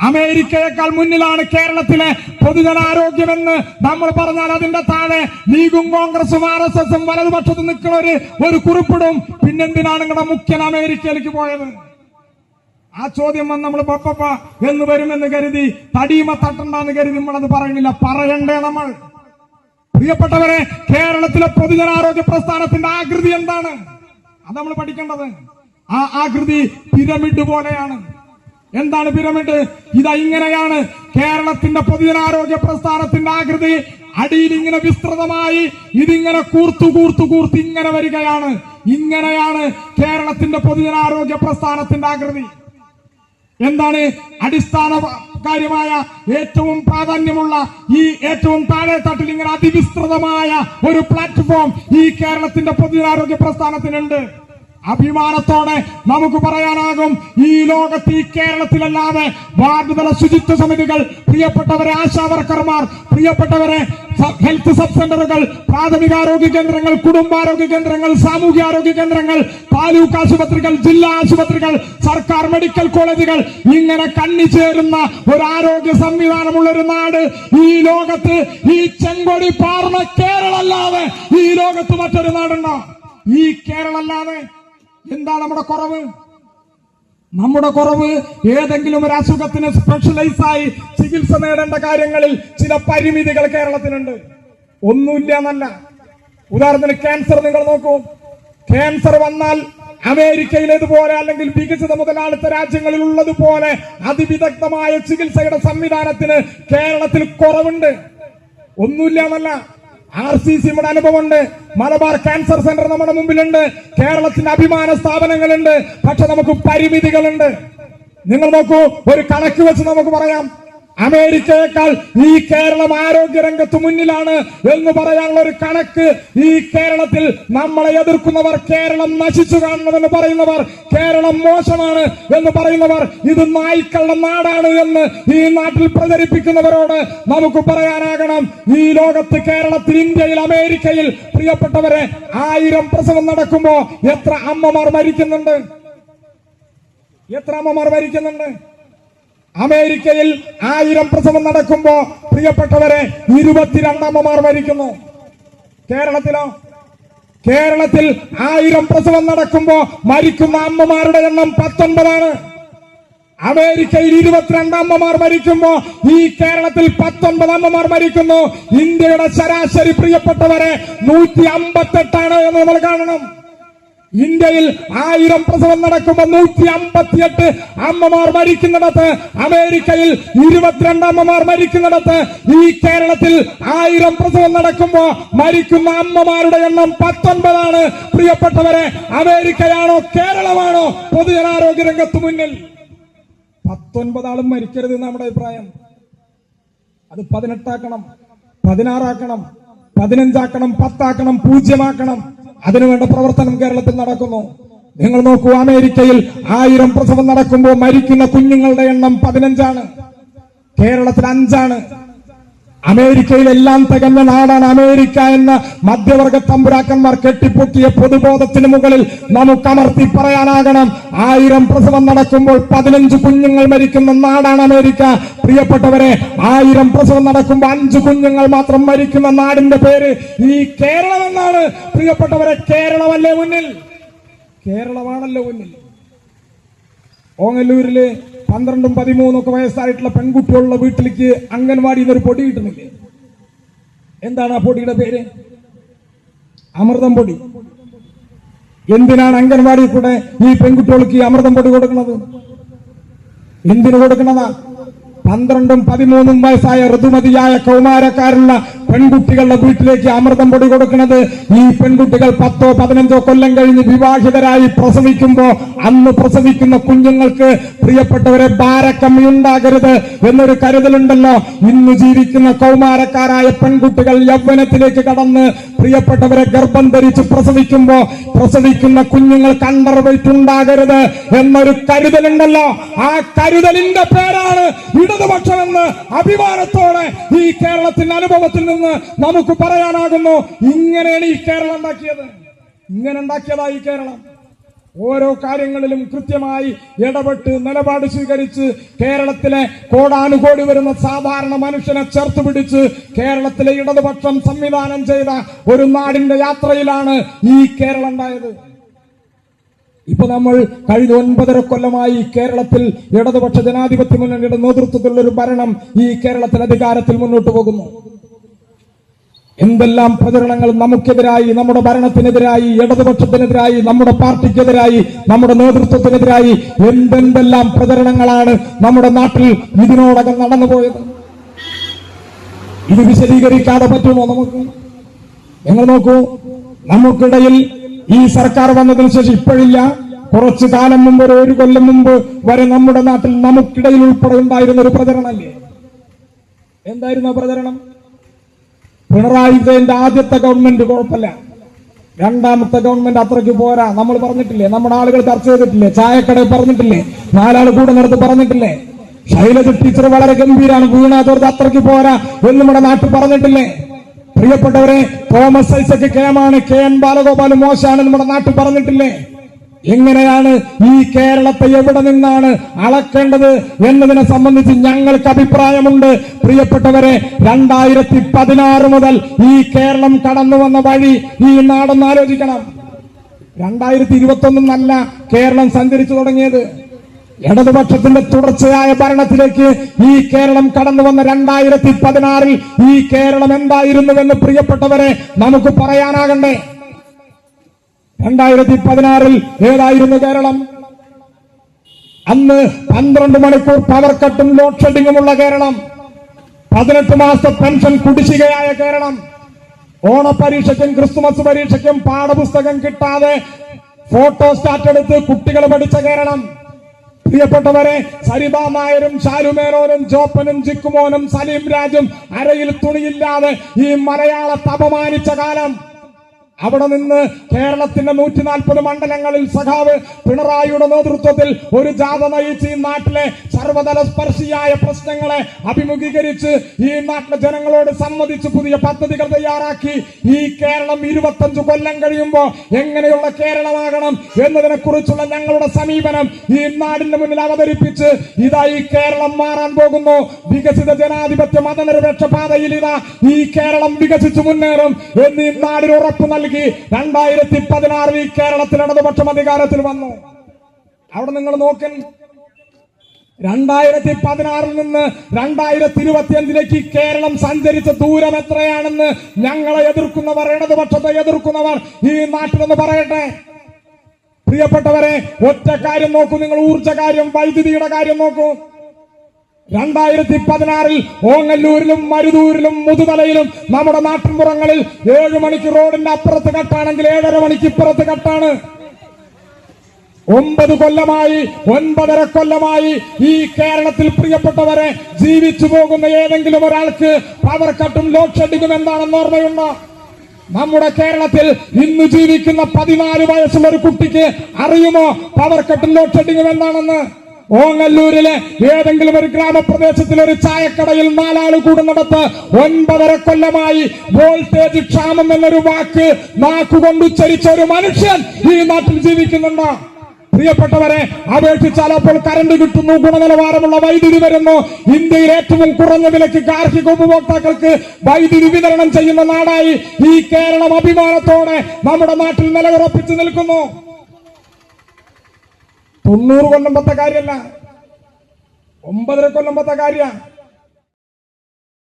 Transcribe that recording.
അമേരിക്കയേക്കാൾ മുന്നിലാണ് കേരളത്തിലെ പൊതുജനാരോഗ്യമെന്ന് നമ്മൾ പറഞ്ഞാൽ അതിന്റെ താഴെ ലീഗും കോൺഗ്രസും RSSും വലതുപക്ഷത്ത് നിൽക്കുന്ന ഒരു കുറിപ്പിടും. പിന്നെന്തിനാണ് നിങ്ങളുടെ മുഖ്യൻ അമേരിക്കയിലേക്ക് പോയത്? ആ ചോദ്യം വന്ന് നമ്മൾ പപ്പ എന്ന് വരുമെന്ന് കരുതി തടിയുമ തട്ടണ്ടെന്ന് കരുതി നമ്മളത് പറയുന്നില്ല. പറയണ്ടേ നമ്മൾ? പ്രിയപ്പെട്ടവരെ, കേരളത്തിലെ പൊതുജനാരോഗ്യ പ്രസ്ഥാനത്തിന്റെ ആകൃതി എന്താണ്? അത് നമ്മൾ പഠിക്കേണ്ടത്. ആ ആകൃതി പിരമിഡ് പോലെയാണ്. എന്താണ് പിരമിഡ്? ഇതാ ഇങ്ങനെയാണ് കേരളത്തിന്റെ പൊതുജനാരോഗ്യ പ്രസ്ഥാനത്തിന്റെ ആകൃതി. അടിയിൽ ഇങ്ങനെ വിസ്തൃതമായി ഇതിങ്ങനെ കൂർത്ത് ഇങ്ങനെ വരികയാണ്. ഇങ്ങനെയാണ് കേരളത്തിന്റെ പൊതുജനാരോഗ്യ പ്രസ്ഥാനത്തിന്റെ ആകൃതി. എന്താണ് അടിസ്ഥാന കാര്യമായ ഏറ്റവും പ്രാധാന്യമുള്ള ഈ ഏറ്റവും താഴെ തട്ടിൽ ഇങ്ങനെ അതിവിസ്തൃതമായ ഒരു പ്ലാറ്റ്ഫോം ഈ കേരളത്തിന്റെ പൊതുജനാരോഗ്യ പ്രസ്ഥാനത്തിനുണ്ട്. അഭിമാനത്തോടെ നമുക്ക് പറയാനാകും, ഈ ലോകത്ത് ഈ കേരളത്തിലല്ലാതെ വാർഡ് തല ശുചിത്വ സമിതികൾ, പ്രിയപ്പെട്ടവരെ ആശാവർക്കർമാർ, പ്രിയപ്പെട്ടവരെ ഹെൽത്ത് സബ് സെന്ററുകൾ, പ്രാഥമികാരോഗ്യ കേന്ദ്രങ്ങൾ, കുടുംബാരോഗ്യ കേന്ദ്രങ്ങൾ, സാമൂഹ്യാരോഗ്യ കേന്ദ്രങ്ങൾ, താലൂക്ക് ആശുപത്രികൾ, ജില്ലാ ആശുപത്രികൾ, സർക്കാർ മെഡിക്കൽ കോളേജുകൾ, ഇങ്ങനെ കണ്ണിച്ചേരുന്ന ഒരു ആരോഗ്യ സംവിധാനമുള്ള ഒരു നാട് ഈ ലോകത്ത്, ഈ ചെങ്കൊടി പാർന്ന കേരളമല്ലാതെ ഈ ലോകത്ത് മറ്റൊരു നാടുണ്ടോ? ഈ കേരളമല്ലാതെ എന്താ നമ്മുടെ കുറവ്? നമ്മുടെ കുറവ് ഏതെങ്കിലും ഒരു അസുഖത്തിന് സ്പെഷ്യലൈസായി ചികിത്സ നേടേണ്ട കാര്യങ്ങളിൽ ചില പരിമിതികൾ കേരളത്തിനുണ്ട്. ഒന്നുമില്ല എന്നല്ല. ഉദാഹരണത്തിന് ക്യാൻസർ നിങ്ങൾ നോക്കൂ. ക്യാൻസർ വന്നാൽ അമേരിക്കയിലേതുപോലെ അല്ലെങ്കിൽ വികസിത മുതലാളിത്ത രാജ്യങ്ങളിൽ ഉള്ളതുപോലെ അതിവിദഗ്ധമായ ചികിത്സയുടെ സംവിധാനത്തിന് കേരളത്തിൽ കുറവുണ്ട്. ഒന്നുമില്ല എന്നല്ല. RCC നമ്മുടെ അനുഭവമുണ്ട്. മലബാർ ക്യാൻസർ സെന്റർ നമ്മുടെ മുമ്പിലുണ്ട്. കേരളത്തിന്റെ അഭിമാന സ്ഥാപനങ്ങളുണ്ട്. പക്ഷെ നമുക്ക് പരിമിതികളുണ്ട്. നിങ്ങൾ നോക്കൂ, ഒരു കണക്ക് വെച്ച് നമുക്ക് പറയാം, അമേരിക്കയേക്കാൾ ഈ കേരളം ആരോഗ്യരംഗത്ത് മുന്നിലാണ് എന്ന് പറയാനുള്ള ഒരു കണക്ക് ഈ കേരളത്തിൽ നമ്മളെ എതിർക്കുന്നവർ, കേരളം നശിച്ചു കാണണമെന്ന് പറയുന്നവർ, കേരളം മോശമാണ് എന്ന് പറയുന്നവർ, ഇത് നായ്ക്കളുടെ നാടാണ് എന്ന് ഈ നാട്ടിൽ പ്രചരിപ്പിക്കുന്നവരോട് നമുക്ക് പറയാനാകണം, ഈ ലോകത്ത്, കേരളത്തിൽ, ഇന്ത്യയിൽ, അമേരിക്കയിൽ പ്രിയപ്പെട്ടവരെ 1000 പ്രസവം നടക്കുമ്പോ എത്ര അമ്മമാർ മരിക്കുന്നുണ്ട്? എത്ര അമ്മമാർ മരിക്കുന്നുണ്ട്? അമേരിക്കയിൽ 1000 പ്രസവം നടക്കുമ്പോ പ്രിയപ്പെട്ടവരെ 22 അമ്മമാർ മരിക്കുന്നു. കേരളത്തിലോ? കേരളത്തിൽ 1000 പ്രസവം നടക്കുമ്പോ മരിക്കുന്ന അമ്മമാരുടെ എണ്ണം 19 ആണ്. അമേരിക്കയിൽ 22 അമ്മമാർ മരിക്കുമ്പോ ഈ കേരളത്തിൽ 19 അമ്മമാർ മരിക്കുന്നു. ഇന്ത്യയുടെ ശരാശരി പ്രിയപ്പെട്ടവരെ 158 എന്ന് നമ്മൾ കാണണം. ഇന്ത്യയിൽ 1000 പ്രസവം നടക്കുമ്പോൾ 158 അമ്മമാർ മരിക്കുന്നിടത്ത്, അമേരിക്കയിൽ 22 അമ്മമാർ മരിക്കുന്നിടത്ത്, ഈ കേരളത്തിൽ 1000 പ്രസവം നടക്കുമ്പോൾ മരിക്കുന്ന അമ്മമാരുടെ എണ്ണം 19 ആണ്. പ്രിയപ്പെട്ടവരെ, അമേരിക്കയാണോ കേരളമാണോ പൊതുജനാരോഗ്യ രംഗത്ത് മുന്നിൽ? 19 ആളും മരിക്കരുത് നമ്മുടെ അഭിപ്രായം. അത് 18 ആക്കണം, 16 ആക്കണം, 15 ആക്കണം, 10 ആക്കണം, 0 ആക്കണം. അതിനുവേണ്ട പ്രവർത്തനം കേരളത്തിൽ നടക്കുന്നു. നിങ്ങൾ നോക്കൂ, അമേരിക്കയിൽ 1000 പ്രസവം നടക്കുമ്പോൾ മരിക്കുന്ന കുഞ്ഞുങ്ങളുടെ എണ്ണം 15 ആണ്. കേരളത്തിൽ 5 ആണ്. അമേരിക്കയിൽ എല്ലാം തികഞ്ഞ നാടാണ് അമേരിക്ക എന്ന മധ്യവർഗ തമ്പുരാക്കന്മാർ കെട്ടിപ്പൊക്കിയ പൊതുബോധത്തിന് മുകളിൽ നമുക്ക് അമർത്തി പറയാനാകണം, 1000 പ്രസവം നടക്കുമ്പോൾ 15 കുഞ്ഞുങ്ങൾ മരിക്കുന്ന നാടാണ് അമേരിക്ക. പ്രിയപ്പെട്ടവരെ, 1000 പ്രസവം നടക്കുമ്പോൾ 5 കുഞ്ഞുങ്ങൾ മാത്രം മരിക്കുന്ന നാടിന്റെ പേര് ഈ കേരളം എന്നാണ്. പ്രിയപ്പെട്ടവരെ, കേരളമല്ലേ മുന്നിൽ? കേരളമാണല്ലോ മുന്നിൽ. ഓങ്ങല്ലൂരില് 12, 13 വയസ്സായിട്ടുള്ള പെൺകുട്ടികളുള്ള വീട്ടിലേക്ക് അംഗൻവാടിയിൽ നിന്ന് ഒരു പൊടി കിട്ടുന്നില്ലേ? എന്താണ് ആ പൊടിയുടെ പേര്? അമൃതം പൊടി. എന്തിനാണ് അംഗൻവാടിയിൽ കൂടെ ഈ പെൺകുട്ടികൾക്ക് ഈ അമൃതം പൊടി കൊടുക്കുന്നത്? എന്തിനു കൊടുക്കുന്നതാ? 12, 13 വയസ്സായ ഋതുമതിയായ കൗമാരക്കാരുള്ള പെൺകുട്ടികളുടെ വീട്ടിലേക്ക് അമൃതം പൊടി കൊടുക്കുന്നത് ഈ പെൺകുട്ടികൾ 10, 15 കൊല്ലം കഴിഞ്ഞ് വിവാഹിതരായി പ്രസവിക്കുമ്പോ അന്ന് പ്രസവിക്കുന്ന കുഞ്ഞുങ്ങൾക്ക് പ്രിയപ്പെട്ടവരെ ഭാരക്കമ്മി ഉണ്ടാകരുത് എന്നൊരു കരുതലുണ്ടല്ലോ. ഇന്ന് ജീവിക്കുന്ന കൗമാരക്കാരായ പെൺകുട്ടികൾ യൗവനത്തിലേക്ക് കടന്ന് പ്രിയപ്പെട്ടവരെ ഗർഭം ധരിച്ച് പ്രസവിക്കുമ്പോ പ്രസവിക്കുന്ന കുഞ്ഞുങ്ങൾക്ക് അണ്ടർ വെയിറ്റ് ഉണ്ടാകരുത് എന്നൊരു കരുതലുണ്ടല്ലോ. ആ കരുതലിന്റെ പേരാണ് ഇടതുപക്ഷമെന്ന് അഭിമാനത്തോടെ ഈ കേരളത്തിന്റെ അനുഭവത്തിൽ നിന്ന് നമുക്ക് പറയാനാകുന്നു. ഇങ്ങനെയാണ് ഈ കേരളം ഉണ്ടാക്കിയത്. ഇങ്ങനെ ഉണ്ടാക്കിയതാ ഈ കേരളം. ഓരോ കാര്യങ്ങളിലും കൃത്യമായി ഇടപെട്ട് നിലപാട് സ്വീകരിച്ച് കേരളത്തിലെ കോടാനുകോടി വരുന്ന സാധാരണ മനുഷ്യനെ ചേർത്ത് പിടിച്ച് കേരളത്തിലെ ഇടതുപക്ഷം സംവിധാനം ചെയ്ത ഒരു നാടിന്റെ യാത്രയിലാണ് ഈ കേരളം ഉണ്ടായത്. ഇപ്പൊ നമ്മൾ കഴിഞ്ഞ 9.5 കൊല്ലമായി കേരളത്തിൽ ഇടതുപക്ഷ ജനാധിപത്യ മുന്നണിയുടെ നേതൃത്വത്തിലുള്ള ഒരു ഭരണം ഈ കേരളത്തിൽ അധികാരത്തിൽ മുന്നോട്ട് പോകുന്നു. എന്തെല്ലാം പ്രചരണങ്ങൾ നമുക്കെതിരായി, നമ്മുടെ ഭരണത്തിനെതിരായി, ഇടതുപക്ഷത്തിനെതിരായി, നമ്മുടെ പാർട്ടിക്കെതിരായി, നമ്മുടെ നേതൃത്വത്തിനെതിരായി എന്തെല്ലാം പ്രചരണങ്ങളാണ് നമ്മുടെ നാട്ടിൽ ഇതിനോടകം നടന്നുപോയത്. ഇത് വിശദീകരിക്കാതെ പറ്റുമോ നമുക്ക്? നിങ്ങൾ നോക്കൂ, നമുക്കിടയിൽ ഈ സർക്കാർ വന്നതിന് ശേഷം ഇപ്പോഴില്ല, കുറച്ചു കാലം മുമ്പ്, ഒരു കൊല്ലം മുമ്പ് വരെ നമ്മുടെ നാട്ടിൽ നമുക്കിടയിൽ ഉൾപ്പെടെ ഉണ്ടായിരുന്ന ഒരു പ്രചരണമല്ലേ? എന്തായിരുന്നു ആ പ്രചരണം? പിണറായി വിജയന്റെ ആദ്യത്തെ ഗവൺമെന്റ് കുഴപ്പമില്ല, രണ്ടാമത്തെ ഗവൺമെന്റ് അത്രയ്ക്ക് പോരാ. നമ്മൾ പറഞ്ഞിട്ടില്ലേ, നമ്മുടെ ആളുകൾ ചർച്ച ചെയ്തിട്ടില്ലേ, ചായക്കടയിൽ പറഞ്ഞിട്ടില്ലേ, 4 ആൾ കൂടെ നിർത്തി പറഞ്ഞിട്ടില്ലേ, ശൈലജ ടീച്ചർ വളരെ ഗംഭീരാണ്, വീണ ജോർജ് അത്രയ്ക്ക് പോരാ എന്ന് നമ്മുടെ നാട്ടിൽ പറഞ്ഞിട്ടില്ലേ? പ്രിയപ്പെട്ടവരെ, തോമസ് ഐസക് കേമാണ്, KN ബാലഗോപാൽ മോശമാണ് നമ്മുടെ നാട്ടിൽ പറഞ്ഞിട്ടില്ലേ? എങ്ങനെയാണ് ഈ കേരളത്തെ എവിടെ നിന്നാണ് അളക്കേണ്ടത് എന്നതിനെ സംബന്ധിച്ച് ഞങ്ങൾക്ക് അഭിപ്രായമുണ്ട്. പ്രിയപ്പെട്ടവരെ, 2016 മുതൽ ഈ കേരളം കടന്നു വന്ന വഴി ഈ നാടൊന്ന് ആലോചിക്കണം. 2021 നല്ല കേരളം സഞ്ചരിച്ചു തുടങ്ങിയത്. ഇടതുപക്ഷത്തിന്റെ തുടർച്ചയായ ഭരണത്തിലേക്ക് ഈ കേരളം കടന്നു വന്ന 2016 ഈ കേരളം എന്തായിരുന്നുവെന്ന് പ്രിയപ്പെട്ടവരെ നമുക്ക് പറയാനാകണ്ടേ? 2016 ഏതായിരുന്നു കേരളം? അന്ന് 12 മണിക്കൂർ പവർ കട്ടും ലോഡ് ഷെഡിങ്ങുമുള്ള കേരളം, 18 മാസത്തെ പെൻഷൻ കുടിശ്ശികയായ കേരളം, ഓണപരീക്ഷയ്ക്കും ക്രിസ്തുമസ് പരീക്ഷയ്ക്കും പാഠപുസ്തകം കിട്ടാതെ ഫോട്ടോസ്റ്റാറ്റ് എടുത്ത് കുട്ടികൾ പഠിച്ച കേരളം. പ്രിയപ്പെട്ടവരെ, സരിതാ നായരും ശാലുമേനോനും ജോപ്പനും ജിക്കുമോനും സലീം രാജും അരയിൽ തുണിയില്ലാതെ ഈ മലയാളത്തെ അപമാനിച്ച കാലം. അവിടെ നിന്ന് കേരളത്തിന്റെ 140 മണ്ഡലങ്ങളിൽ സഖാവ് പിണറായിയുടെ നേതൃത്വത്തിൽ ഒരു ജാഥ നയിച്ച് ഈ നാട്ടിലെ സർവതല സ്പർശിയായ പ്രശ്നങ്ങളെ അഭിമുഖീകരിച്ച് ഈ നാട്ടിലെ ജനങ്ങളോട് സംവദിച്ച് പുതിയ പദ്ധതികൾ തയ്യാറാക്കി ഈ കേരളം 25 കൊല്ലം കഴിയുമ്പോൾ എങ്ങനെയുള്ള കേരളമാകണം എന്നതിനെ കുറിച്ചുള്ള ഞങ്ങളുടെ സമീപനം ഈ നാടിന്റെ മുന്നിൽ അവതരിപ്പിച്ച് ഇതാ ഈ കേരളം മാറാൻ പോകുന്നു. വികസിത ജനാധിപത്യ മതനിരപേക്ഷ പാതയിൽ ഇതാ ഈ കേരളം വികസിച്ചു മുന്നേറും എന്ന് ഈ നാടിന് ഉറപ്പ് നൽകി 2016 ഈ കേരളത്തിൽ ഇടതുപക്ഷം അധികാരത്തിൽ വന്നു. അവിടെ നിങ്ങൾ നോക്കൻ, 2016 നിന്ന് 2025 കേരളം സഞ്ചരിച്ച ദൂരം എത്രയാണെന്ന് ഞങ്ങളെ എതിർക്കുന്നവർ, ഇടതുപക്ഷത്തെ എതിർക്കുന്നവർ ഈ നാട്ടിലൊന്ന് പറയട്ടെ. പ്രിയപ്പെട്ടവരെ, ഒറ്റ കാര്യം നോക്കൂ, നിങ്ങൾ ഊർജ്ജ കാര്യം, വൈദ്യുതിയുടെ കാര്യം നോക്കൂ. 2016 ഓങ്ങല്ലൂരിലും മരുതൂരിലും മുതുതലയിലും നമ്മുടെ നാട്ടിൻപുറങ്ങളിൽ 7 മണിക്ക് റോഡിന്റെ അപ്പുറത്ത് കട്ടാണെങ്കിൽ 7:30 മണിക്ക് ഇപ്പുറത്ത് കട്ടാണ്. 9 കൊല്ലമായി, 9.5 കൊല്ലമായി ഈ കേരളത്തിൽ പ്രിയപ്പെട്ടവരെ ജീവിച്ചു പോകുന്ന ഏതെങ്കിലും ഒരാൾക്ക് പവർ കട്ടും ലോഡ് ഷെഡിങ്ങും എന്താണെന്ന് ഓർമ്മയുണ്ടോ? നമ്മുടെ കേരളത്തിൽ ഇന്ന് ജീവിക്കുന്ന 14 വയസ്സുള്ള ഒരു കുട്ടിക്ക് അറിയുമോ പവർ കട്ടും ലോഡ് ഷെഡിങ്ങും എന്താണെന്ന്? ഓങ്ങല്ലൂരിലെ ഏതെങ്കിലും ഒരു ഗ്രാമപ്രദേശത്തിൽ ഒരു ചായക്കടയിൽ 4 ആൾ കൂടുന്നിടത്ത് 9.5 കൊല്ലമായി വോൾട്ടേജ് ക്ഷാമം എന്നൊരു വാക്ക് നാക്കുകൊണ്ട് ഉച്ചരിച്ച ഒരു മനുഷ്യൻ ഈ നാട്ടിൽ ജീവിക്കുന്നുണ്ടോ? പ്രിയപ്പെട്ടവരെ, അപേക്ഷിച്ചാൽ അപ്പോൾ കറണ്ട് കിട്ടുന്നു, ഗുണനിലവാരമുള്ള വൈദ്യുതി വരുന്നു. ഇന്ത്യയിൽ ഏറ്റവും കുറഞ്ഞ വിലയ്ക്ക് ഗാർഹിക ഉപഭോക്താക്കൾക്ക് വൈദ്യുതി വിതരണം ചെയ്യുന്ന നാടായി ഈ കേരളം അഭിമാനത്തോടെ നമ്മുടെ നാട്ടിൽ നിലയുറപ്പിച്ചു നിൽക്കുന്നു. 90 കൊല്ലം പത്ത കാര്യമല്ല, 9.5 കൊല്ലം പത്ത കാര്യ.